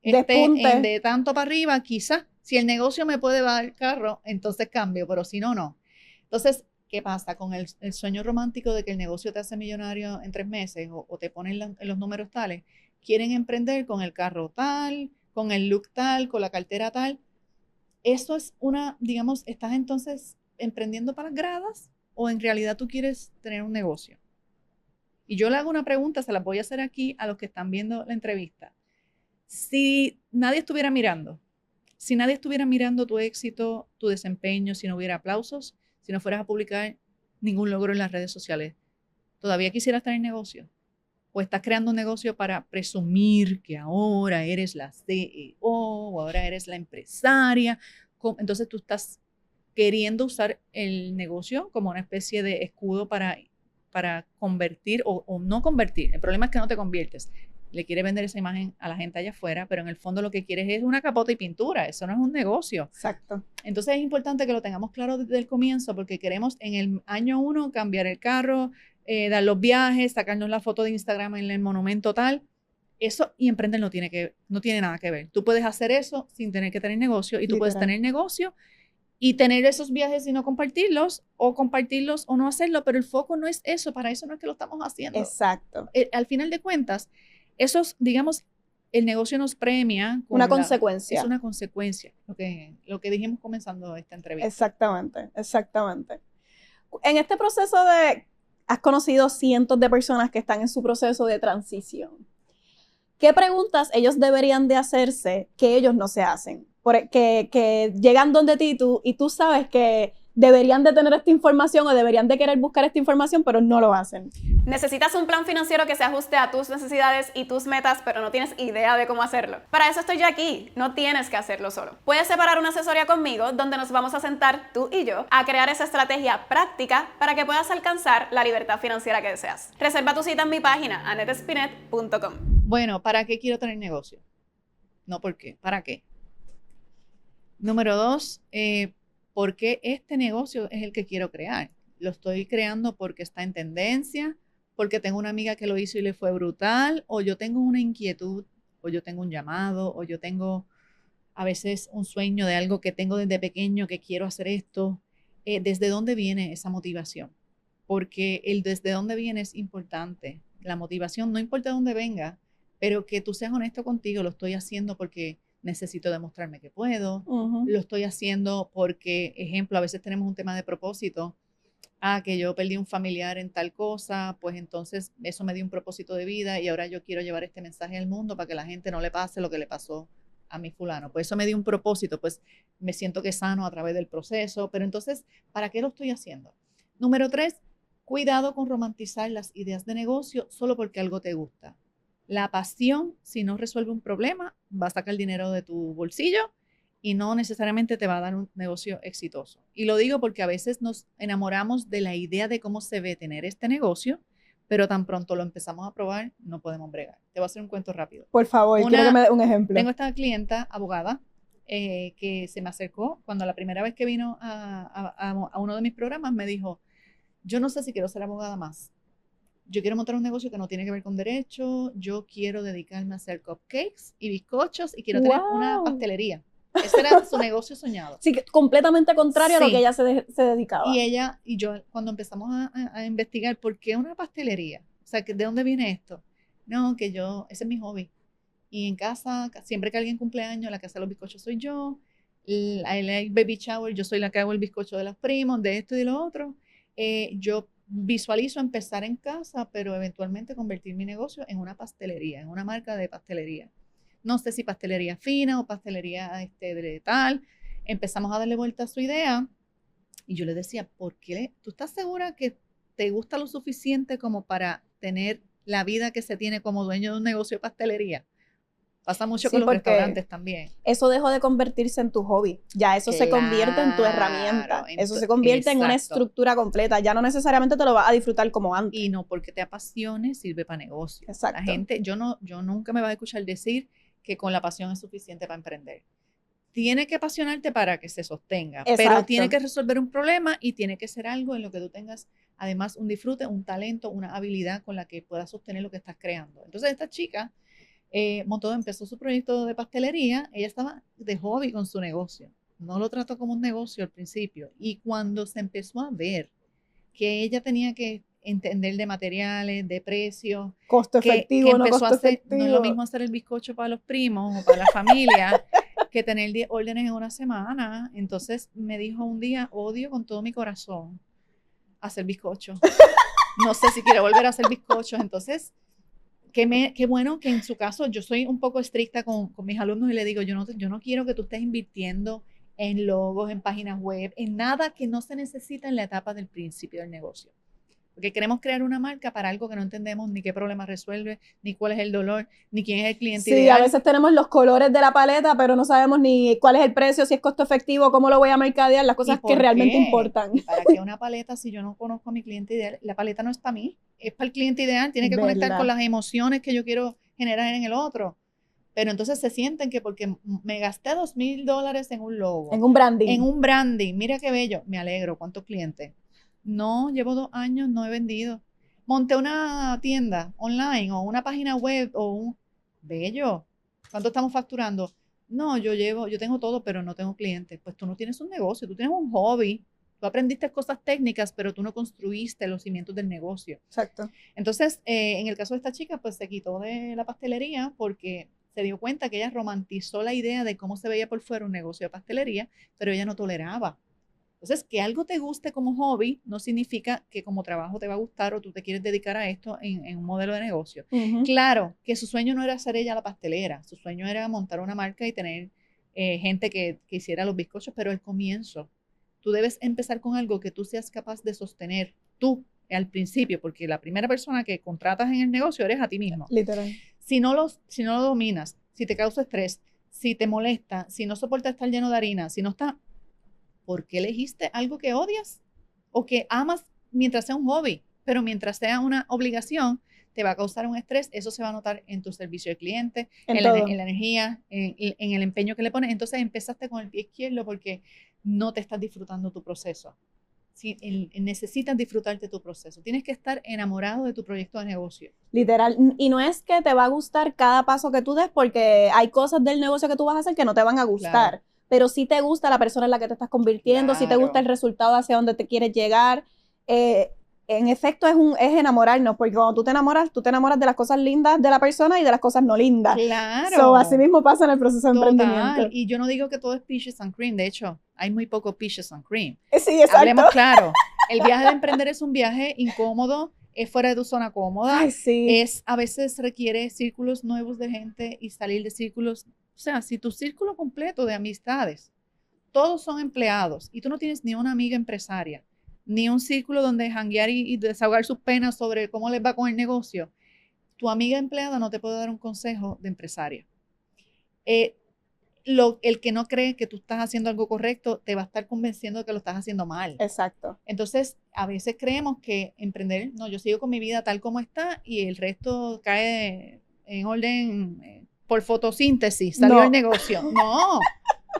esté de tanto para arriba, quizás, si el negocio me puede dar el carro, entonces cambio, pero si no, no. Entonces, ¿qué pasa con el sueño romántico de que el negocio te hace millonario en 3 meses o te ponen en los números tales? Quieren emprender con el carro tal, con el look tal, con la cartera tal. Eso es digamos, ¿estás entonces emprendiendo para las gradas o en realidad tú quieres tener un negocio? Y yo le hago una pregunta, se la voy a hacer aquí a los que están viendo la entrevista. Si nadie estuviera mirando tu éxito, tu desempeño, si no hubiera aplausos, si no fueras a publicar ningún logro en las redes sociales, ¿todavía quisieras tener negocio? ¿O estás creando un negocio para presumir que ahora eres la CEO o ahora eres la empresaria? Entonces tú estás queriendo usar el negocio como una especie de escudo para convertir o no convertir. El problema es que no te conviertes. Le quieres vender esa imagen a la gente allá afuera, pero en el fondo lo que quieres es una capota y pintura. Eso no es un negocio. Exacto. Entonces es importante que lo tengamos claro desde el comienzo porque queremos en el año 1 cambiar el carro, dar los viajes, sacarnos la foto de Instagram en el monumento tal. Eso y emprender no tiene nada que ver. Tú puedes hacer eso sin tener que tener negocio y tú puedes tener negocio y tener esos viajes y no compartirlos o no hacerlo, pero el foco no es eso, para eso no es que lo estamos haciendo. Exacto. Al final de cuentas, digamos, el negocio nos premia. Una consecuencia. Es una consecuencia, lo que dijimos comenzando esta entrevista. Exactamente. En este proceso has conocido cientos de personas que están en su proceso de transición. ¿Qué preguntas ellos deberían de hacerse que ellos no se hacen? Que llegan donde ti y tú sabes que deberían de tener esta información o deberían de querer buscar esta información, pero no lo hacen. ¿Necesitas un plan financiero que se ajuste a tus necesidades y tus metas, pero no tienes idea de cómo hacerlo? Para eso estoy yo aquí, no tienes que hacerlo solo. Puedes separar una asesoría conmigo donde nos vamos a sentar tú y yo a crear esa estrategia práctica para que puedas alcanzar la libertad financiera que deseas. Reserva tu cita en mi página, anettespinet.com. Bueno, ¿para qué quiero tener negocio? No, ¿por qué? ¿Para qué? Número 2, ¿por qué este negocio es el que quiero crear? Lo estoy creando porque está en tendencia, porque tengo una amiga que lo hizo y le fue brutal, o yo tengo una inquietud, o yo tengo un llamado, o yo tengo a veces un sueño de algo que tengo desde pequeño, que quiero hacer esto. ¿Desde dónde viene esa motivación? Porque el desde dónde viene es importante. La motivación, no importa dónde venga, pero que tú seas honesto contigo, lo estoy haciendo porque necesito demostrarme que puedo, lo estoy haciendo porque, ejemplo, a veces tenemos un tema de propósito, que yo perdí un familiar en tal cosa, pues entonces eso me dio un propósito de vida y ahora yo quiero llevar este mensaje al mundo para que la gente no le pase lo que le pasó a mi fulano, pues eso me dio un propósito, pues me siento que sano a través del proceso, pero entonces, ¿para qué lo estoy haciendo? Número 3, cuidado con romantizar las ideas de negocio solo porque algo te gusta. La pasión, si no resuelve un problema, va a sacar dinero de tu bolsillo y no necesariamente te va a dar un negocio exitoso. Y lo digo porque a veces nos enamoramos de la idea de cómo se ve tener este negocio, pero tan pronto lo empezamos a probar, no podemos bregar. Te voy a hacer un cuento rápido. Por favor, quiero que me dé un ejemplo. Tengo esta clienta, abogada, que se me acercó cuando la primera vez que vino a uno de mis programas me dijo, yo no sé si quiero ser abogada más. yo quiero montar un negocio que no tiene que ver con derecho, yo quiero dedicarme a hacer cupcakes y bizcochos y quiero tener una pastelería. Ese era su negocio soñado. Sí, completamente contrario a lo que ella se dedicaba. Y ella y yo, cuando empezamos a investigar por qué una pastelería, o sea, ¿de dónde viene esto? No, ese es mi hobby. Y en casa, siempre que alguien cumple años, la que hace los bizcochos soy yo. El baby shower, yo soy la que hago el bizcocho de los primos, de esto y de lo otro. Yo visualizo empezar en casa, pero eventualmente convertir mi negocio en una pastelería, en una marca de pastelería. No sé si pastelería fina o pastelería de tal. Empezamos a darle vuelta a su idea y yo le decía, ¿por qué? ¿Tú estás segura que te gusta lo suficiente como para tener la vida que se tiene como dueño de un negocio de pastelería? Pasa mucho con los restaurantes también. Eso dejó de convertirse en tu hobby. Ya eso se convierte en tu herramienta. Eso se convierte en una estructura completa. Ya no necesariamente te lo vas a disfrutar como antes. Y no porque te apasione, sirve para negocio. Exacto. La gente, yo nunca me vas a escuchar decir que con la pasión es suficiente para emprender. Tiene que apasionarte para que se sostenga. Exacto. Pero tiene que resolver un problema y tiene que ser algo en lo que tú tengas, además, un disfrute, un talento, una habilidad con la que puedas sostener lo que estás creando. Entonces, esta chica empezó su proyecto de pastelería. Ella estaba de hobby con su negocio, no lo trató como un negocio al principio, y cuando se empezó a ver que ella tenía que entender de materiales, de precios, costo efectivo, no es lo mismo hacer el bizcocho para los primos o para la familia que tener 10 órdenes en una semana. Entonces me dijo un día, odio con todo mi corazón hacer bizcocho, no sé si quiero volver a hacer bizcochos. Entonces qué bueno que en su caso yo soy un poco estricta con mis alumnos y le digo, yo no quiero que tú estés invirtiendo en logos, en páginas web, en nada que no se necesita en la etapa del principio del negocio. Porque queremos crear una marca para algo que no entendemos ni qué problema resuelve, ni cuál es el dolor, ni quién es el cliente ideal. Sí, a veces tenemos los colores de la paleta, pero no sabemos ni cuál es el precio, si es costo efectivo, cómo lo voy a mercadear, las cosas que realmente importan. ¿Para qué una paleta si yo no conozco a mi cliente ideal? La paleta no es para mí, es para el cliente ideal. Tiene que conectar con las emociones que yo quiero generar en el otro. Pero entonces se sienten que porque me gasté $2,000 en un logo. En un branding. En un branding. Mira qué bello. Me alegro. ¿Cuántos clientes? No, llevo 2 años, no he vendido. Monté una tienda online o una página web o un... Bello. ¿Cuánto estamos facturando? No, yo tengo todo, pero no tengo clientes. Pues tú no tienes un negocio, tú tienes un hobby. Tú aprendiste cosas técnicas, pero tú no construiste los cimientos del negocio. Exacto. Entonces, en el caso de esta chica, pues se quitó de la pastelería porque se dio cuenta que ella romantizó la idea de cómo se veía por fuera un negocio de pastelería, pero ella no toleraba. Entonces, que algo te guste como hobby no significa que como trabajo te va a gustar o tú te quieres dedicar a esto en un modelo de negocio. Uh-huh. Claro, que su sueño no era ser ella la pastelera, su sueño era montar una marca y tener gente que hiciera los bizcochos, pero al comienzo, tú debes empezar con algo que tú seas capaz de sostener tú al principio, porque la primera persona que contratas en el negocio eres a ti mismo. Literal. Si no lo dominas, si te causa estrés, si te molesta, si no soportas estar lleno de harina, si no está... ¿Por qué elegiste algo que odias o que amas mientras sea un hobby? Pero mientras sea una obligación, te va a causar un estrés. Eso se va a notar en tu servicio al cliente, en la energía, en el empeño que le pones. Entonces empezaste con el pie izquierdo porque no te estás disfrutando tu proceso. Necesitas disfrutarte tu proceso. Tienes que estar enamorado de tu proyecto de negocio. Literal. Y no es que te va a gustar cada paso que tú des, porque hay cosas del negocio que tú vas a hacer que no te van a gustar. Claro. Pero sí te gusta la persona en la que te estás convirtiendo, claro. Sí te gusta el resultado hacia donde te quieres llegar. En efecto, es enamorarnos, porque cuando tú te enamoras de las cosas lindas de la persona y de las cosas no lindas. Claro. Así mismo pasa en el proceso de emprendimiento. Y yo no digo que todo es peaches and cream. De hecho, hay muy poco peaches and cream. Sí, exacto. Hablemos claro. El viaje de emprender es un viaje incómodo, es fuera de tu zona cómoda. Ay, sí. A veces requiere círculos nuevos de gente y salir de círculos. O sea, si tu círculo completo de amistades, todos son empleados y tú no tienes ni una amiga empresaria, ni un círculo donde janguear y desahogar sus penas sobre cómo les va con el negocio, tu amiga empleada no te puede dar un consejo de empresaria. El que no cree que tú estás haciendo algo correcto te va a estar convenciendo de que lo estás haciendo mal. Exacto. Entonces, a veces creemos que emprender, no, yo sigo con mi vida tal como está y el resto cae en orden... por fotosíntesis, salió el negocio.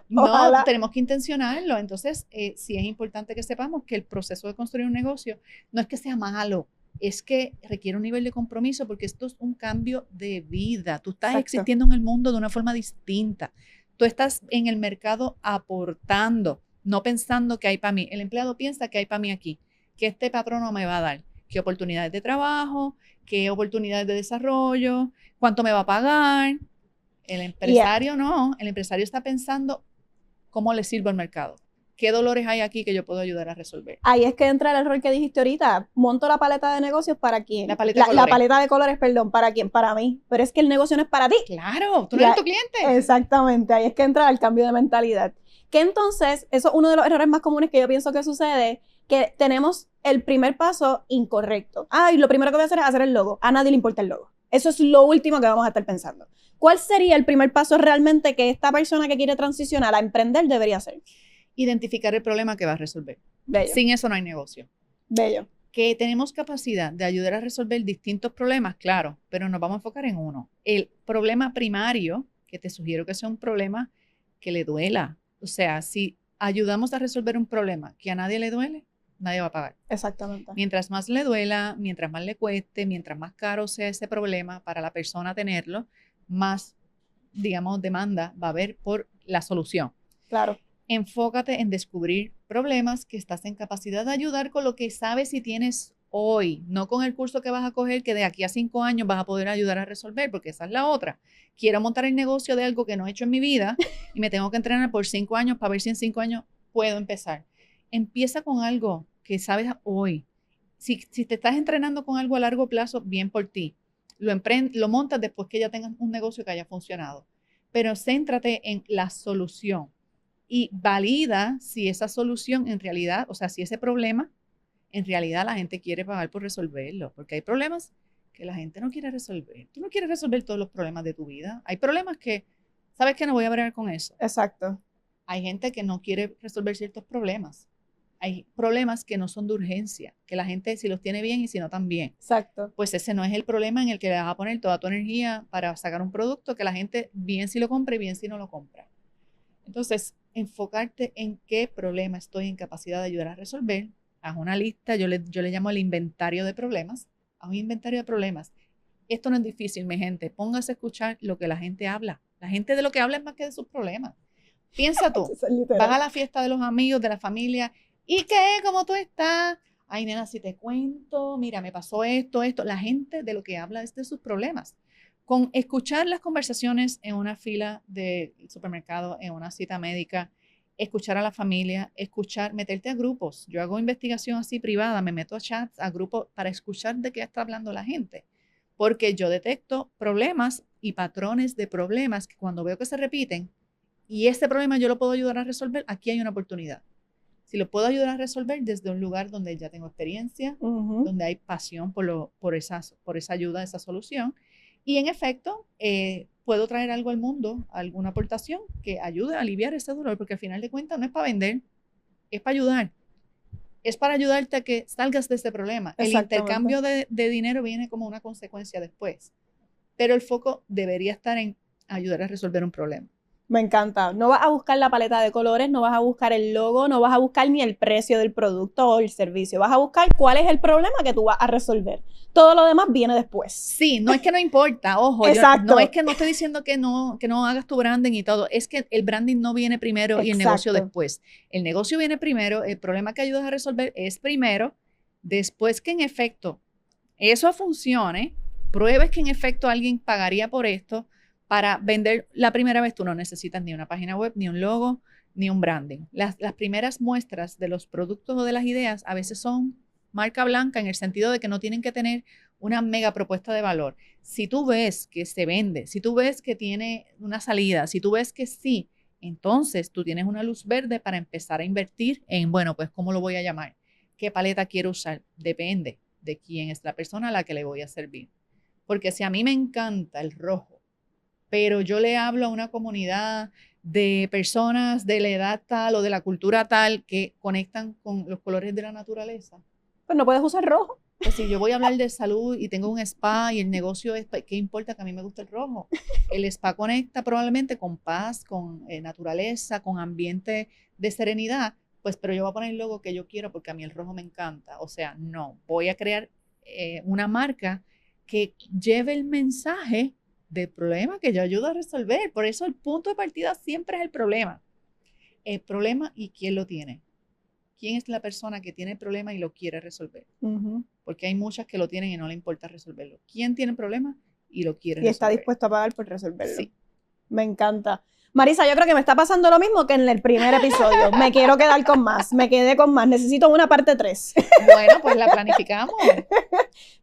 No, tenemos que intencionarlo. Entonces, sí es importante que sepamos que el proceso de construir un negocio no es que sea malo, es que requiere un nivel de compromiso porque esto es un cambio de vida. Tú estás Exacto. existiendo en el mundo de una forma distinta. Tú estás en el mercado aportando, no pensando que hay para mí. El empleado piensa que hay para mí aquí, que este patrono me va a dar, qué oportunidades de trabajo, qué oportunidades de desarrollo, cuánto me va a pagar. El empresario no, el empresario está pensando cómo le sirvo al mercado. ¿Qué dolores hay aquí que yo puedo ayudar a resolver? Ahí es que entra el error que dijiste ahorita. Monto la paleta de negocios para quién. La paleta de colores. La paleta de colores, perdón, ¿para quién? Para mí. Pero es que el negocio no es para ti. Claro, tú no eres tu cliente. Exactamente, ahí es que entra el cambio de mentalidad. Que entonces, eso es uno de los errores más comunes que yo pienso que sucede, que tenemos el primer paso incorrecto. Y lo primero que voy a hacer es hacer el logo. A nadie le importa el logo. Eso es lo último que vamos a estar pensando. ¿Cuál sería el primer paso realmente que esta persona que quiere transicionar a emprender debería hacer? Identificar el problema que va a resolver. Bello. Sin eso no hay negocio. Bello. Que tenemos capacidad de ayudar a resolver distintos problemas, claro, pero nos vamos a enfocar en uno. El problema primario, que te sugiero que sea un problema que le duela. O sea, si ayudamos a resolver un problema que a nadie le duele, nadie va a pagar. Exactamente. Mientras más le duela, mientras más le cueste, mientras más caro sea ese problema para la persona tenerlo, más, digamos, demanda va a haber por la solución. Claro. Enfócate en descubrir problemas que estás en capacidad de ayudar con lo que sabes y tienes hoy, no con el curso que vas a coger que de aquí a 5 años vas a poder ayudar a resolver, porque esa es la otra. Quiero montar el negocio de algo que no he hecho en mi vida y me tengo que entrenar por 5 años para ver si en 5 años puedo empezar. Empieza con algo que sabes hoy. Si te estás entrenando con algo a largo plazo, bien por ti. Lo montas después que ya tengas un negocio que haya funcionado. Pero céntrate en la solución. Y valida si esa solución en realidad, o sea, si ese problema, en realidad la gente quiere pagar por resolverlo. Porque hay problemas que la gente no quiere resolver. Tú no quieres resolver todos los problemas de tu vida. Hay problemas que, ¿sabes qué? No voy a bregar con eso. Exacto. Hay gente que no quiere resolver ciertos problemas. Hay problemas que no son de urgencia, que la gente si los tiene bien y si no también. Exacto. Pues ese no es el problema en el que le vas a poner toda tu energía para sacar un producto que la gente bien si lo compra y bien si no lo compra. Entonces, enfocarte en qué problema estoy en capacidad de ayudar a resolver. Haz una lista, yo le llamo el inventario de problemas. Haz un inventario de problemas. Esto no es difícil, mi gente. Póngase a escuchar lo que la gente habla. La gente de lo que habla es más que de sus problemas. Piensa tú, vas a la fiesta de los amigos, de la familia, ¿y qué? ¿Cómo tú estás? Ay, nena, si te cuento, mira, me pasó esto. La gente de lo que habla es de sus problemas. Con escuchar las conversaciones en una fila de supermercado, en una cita médica, escuchar a la familia, meterte a grupos. Yo hago investigación así privada, me meto a chats, a grupos para escuchar de qué está hablando la gente. Porque yo detecto problemas y patrones de problemas que cuando veo que se repiten y este problema yo lo puedo ayudar a resolver, aquí hay una oportunidad. Si lo puedo ayudar a resolver desde un lugar donde ya tengo experiencia, donde hay pasión por esa ayuda, esa solución, y en efecto, puedo traer algo al mundo, alguna aportación que ayude a aliviar ese dolor, porque al final de cuentas no es para vender, es para ayudar. Es para ayudarte a que salgas de ese problema. El intercambio de dinero viene como una consecuencia después, pero el foco debería estar en ayudar a resolver un problema. Me encanta. No vas a buscar la paleta de colores, no vas a buscar el logo, no vas a buscar ni el precio del producto o el servicio. Vas a buscar cuál es el problema que tú vas a resolver. Todo lo demás viene después. Sí, no es que no importa, ojo. Exacto. No es que no estoy diciendo que no hagas tu branding y todo. Es que el branding no viene primero. Exacto. Y el negocio después. El negocio viene primero, el problema que ayudas a resolver es primero, después que en efecto eso funcione, pruebes que en efecto alguien pagaría por esto. Para vender la primera vez tú no necesitas ni una página web, ni un logo, ni un branding. Las primeras muestras de los productos o de las ideas a veces son marca blanca en el sentido de que no tienen que tener una mega propuesta de valor. Si tú ves que se vende, si tú ves que tiene una salida, si tú ves que sí, entonces tú tienes una luz verde para empezar a invertir en, bueno, pues ¿cómo lo voy a llamar? ¿Qué paleta quiero usar? Depende de quién es la persona a la que le voy a servir. Porque si a mí me encanta el rojo, pero yo le hablo a una comunidad de personas de la edad tal o de la cultura tal que conectan con los colores de la naturaleza. Pues no puedes usar rojo. Pues si yo voy a hablar de salud y tengo un spa y el negocio es, ¿qué importa que a mí me guste el rojo? El spa conecta probablemente con paz, con naturaleza, con ambiente de serenidad, pues pero yo voy a poner el logo que yo quiero porque a mí el rojo me encanta. O sea, no, voy a crear una marca que lleve el mensaje del problema que yo ayudo a resolver. Por eso el punto de partida siempre es el problema. El problema y quién lo tiene. ¿Quién es la persona que tiene el problema y lo quiere resolver? Porque hay muchas que lo tienen y no le importa resolverlo. ¿Quién tiene el problema y lo quiere resolver? Y está dispuesto a pagar por resolverlo. Sí. Me encanta. Marisa, yo creo que me está pasando lo mismo que en el primer episodio. Me quiero quedar con más. Me quedé con más. Necesito una parte 3. Bueno, pues la planificamos.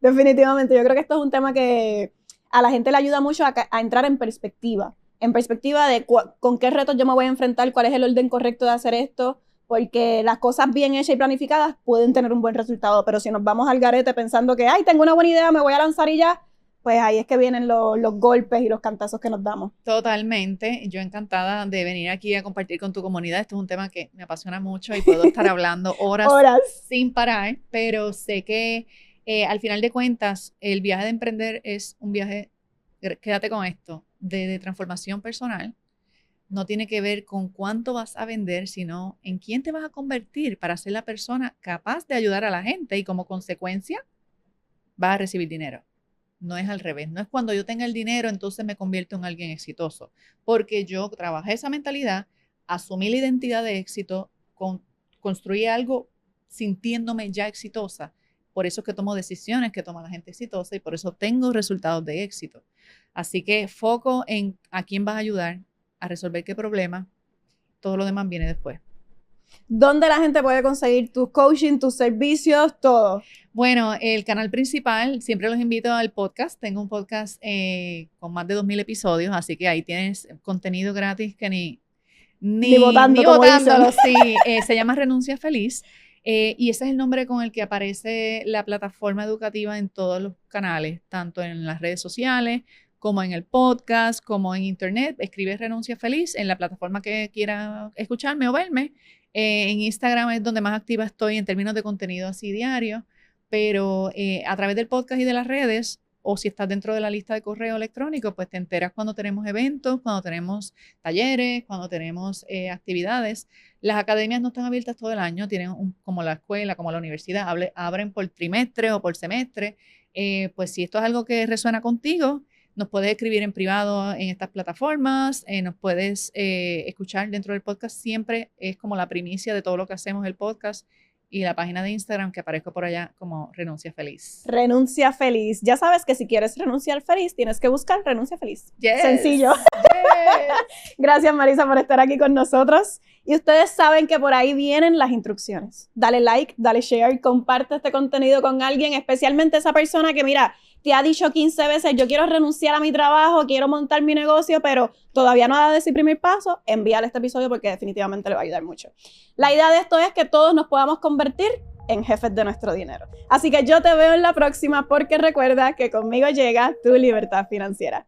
Definitivamente. Yo creo que esto es un tema que a la gente le ayuda mucho a entrar en perspectiva. En perspectiva de con qué retos yo me voy a enfrentar, cuál es el orden correcto de hacer esto, porque las cosas bien hechas y planificadas pueden tener un buen resultado, pero si nos vamos al garete pensando que, ay, tengo una buena idea, me voy a lanzar y ya, pues ahí es que vienen los golpes y los cantazos que nos damos. Totalmente. Yo encantada de venir aquí a compartir con tu comunidad. Esto es un tema que me apasiona mucho y puedo estar hablando horas sin parar, pero sé que al final de cuentas, el viaje de emprender es un viaje, quédate con esto, de transformación personal. No tiene que ver con cuánto vas a vender, sino en quién te vas a convertir para ser la persona capaz de ayudar a la gente y como consecuencia vas a recibir dinero. No es al revés. No es cuando yo tenga el dinero, entonces me convierto en alguien exitoso. Porque yo trabajé esa mentalidad, asumí la identidad de éxito, construí algo sintiéndome ya exitosa. Por eso es que tomo decisiones que toma la gente exitosa y por eso tengo resultados de éxito. Así que foco en a quién vas a ayudar a resolver qué problema. Todo lo demás viene después. ¿Dónde la gente puede conseguir tus coaching, tus servicios, todo? Bueno, el canal principal, siempre los invito al podcast. Tengo un podcast con más de 2,000 episodios, así que ahí tienes contenido gratis que ni botándolo. Sí, se llama Renuncia Feliz. Y ese es el nombre con el que aparece la plataforma educativa en todos los canales, tanto en las redes sociales, como en el podcast, como en internet. Escribe Renuncia Feliz en la plataforma que quiera escucharme o verme. En Instagram es donde más activa estoy en términos de contenido así diario, pero a través del podcast y de las redes, o si estás dentro de la lista de correo electrónico, pues te enteras cuando tenemos eventos, cuando tenemos talleres, cuando tenemos actividades. Las academias no están abiertas todo el año, tienen como la escuela, como la universidad, abren por trimestre o por semestre. Pues si esto es algo que resuena contigo, nos puedes escribir en privado en estas plataformas, nos puedes escuchar dentro del podcast. Siempre es como la primicia de todo lo que hacemos el podcast y la página de Instagram que aparezco por allá como Renuncia Feliz. Renuncia Feliz. Ya sabes que si quieres renunciar feliz, tienes que buscar Renuncia Feliz. Yes. Sencillo. Yes. Gracias, Marisa, por estar aquí con nosotros. Y ustedes saben que por ahí vienen las instrucciones. Dale like, dale share, comparte este contenido con alguien, especialmente esa persona que, mira, te ha dicho 15 veces, yo quiero renunciar a mi trabajo, quiero montar mi negocio, pero todavía no ha dado ese primer paso. Envíale este episodio porque definitivamente le va a ayudar mucho. La idea de esto es que todos nos podamos convertir en jefes de nuestro dinero. Así que yo te veo en la próxima porque recuerda que conmigo llega tu libertad financiera.